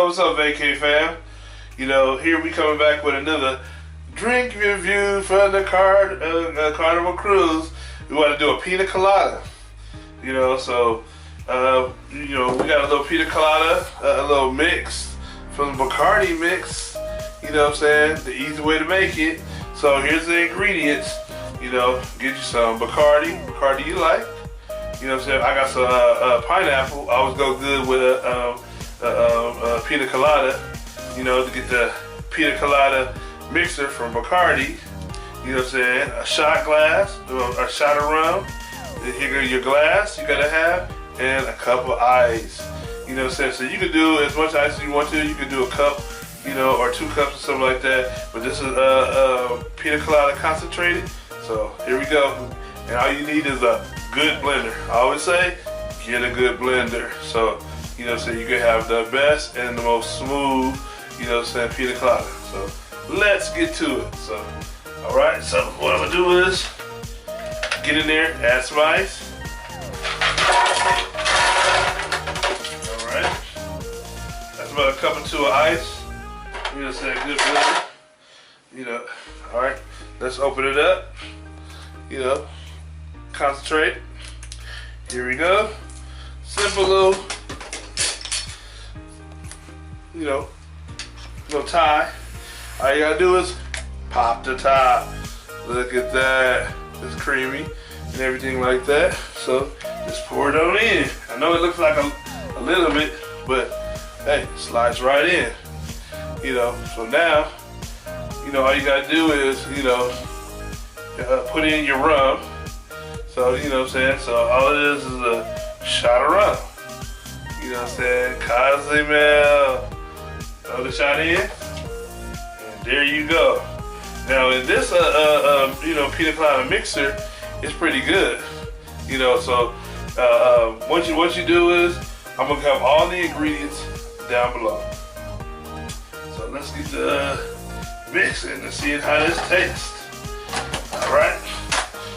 what's up, Vacay fam? You know, here we coming back with another drink review from the Carnival Cruise. We want to do a pina colada. You know, so you know, we got a little pina colada, a little mix from the BACARDI mix. You know what I'm saying? The easy way to make it. So here's the ingredients. You know, get you some BACARDI you like. You know what I'm saying? I got some pineapple. I always go good with a pina colada. You know, to get the pina colada mixer from BACARDI. You know what I'm saying? A shot glass, a shot of rum. Here your glass you gotta have, and a cup of ice. You know what I'm saying? So you can do as much ice as you want to. You can do a cup, you know, or 2 cups or something like that. But this is pina colada concentrated. So here we go. And all you need is a good blender. I always say, get a good blender. So, you know what I'm saying, you can have the best and the most smooth, you know what I'm saying, pina colada. So let's get to it. So, alright, so what I'm gonna do is get in there, add some ice. Alright. That's about a cup or 2 of ice. You know what I'm saying, good blender. You know, alright, let's open it up. You know, concentrate. Here we go. Simple little, you know, little tie. All you gotta do is pop the top. Look at that. It's creamy and everything like that. So just pour it on in. I know it looks like a little bit, but hey, it slides right in. You know, so now, you know, all you gotta do is, you know, put in your rum. So, you know what I'm saying? So all it is a shot of rum. You know what I'm saying? Cozumel. Throw the shot in. And there you go. Now in this, you know, pina colada mixer, it's pretty good. You know, so what you do is, I'm gonna have all the ingredients down below. So let's get the mixing and see how this tastes. All right.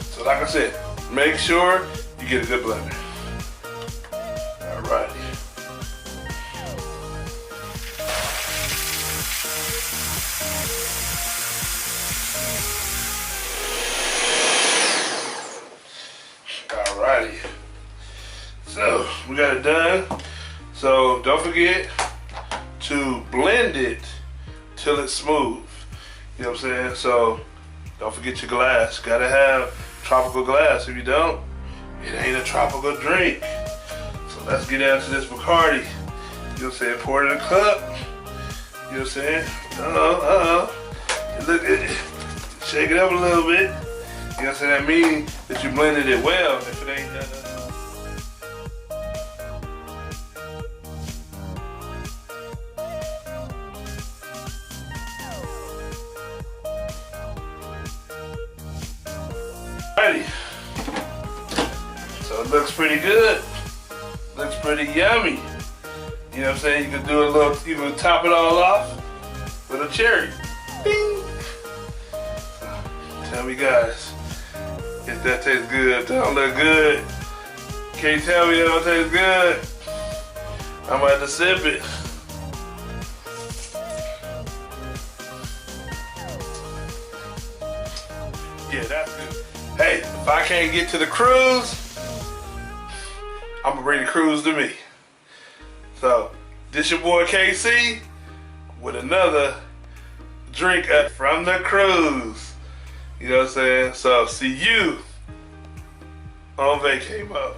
So like I said, make sure you get a good blender. All right. Alrighty. So we got it done. So don't forget to blend it till it's smooth. You know what I'm saying? So don't forget your glass. Gotta have tropical glass. If you don't, it ain't a tropical drink. So let's get down to this BACARDI. You know what I'm saying? Pour it in a cup. You know what I'm saying? Look at it. Shake it up a little bit. You know what I'm saying? That means that you blended it well. If it ain't done. Alrighty. So it looks pretty good. Looks pretty yummy. You know what I'm saying? You can do a little, you can top it all off with a cherry. Ding. Tell me guys, if that tastes good, don't look good. Can't tell me that don't taste good. I'm about to sip it. Yeah, that's good. Hey, if I can't get to the cruise, I'm gonna bring the cruise to me. So, this your boy KC with another drink from the cruise. You know what I'm saying? So, see you on Vacay mode.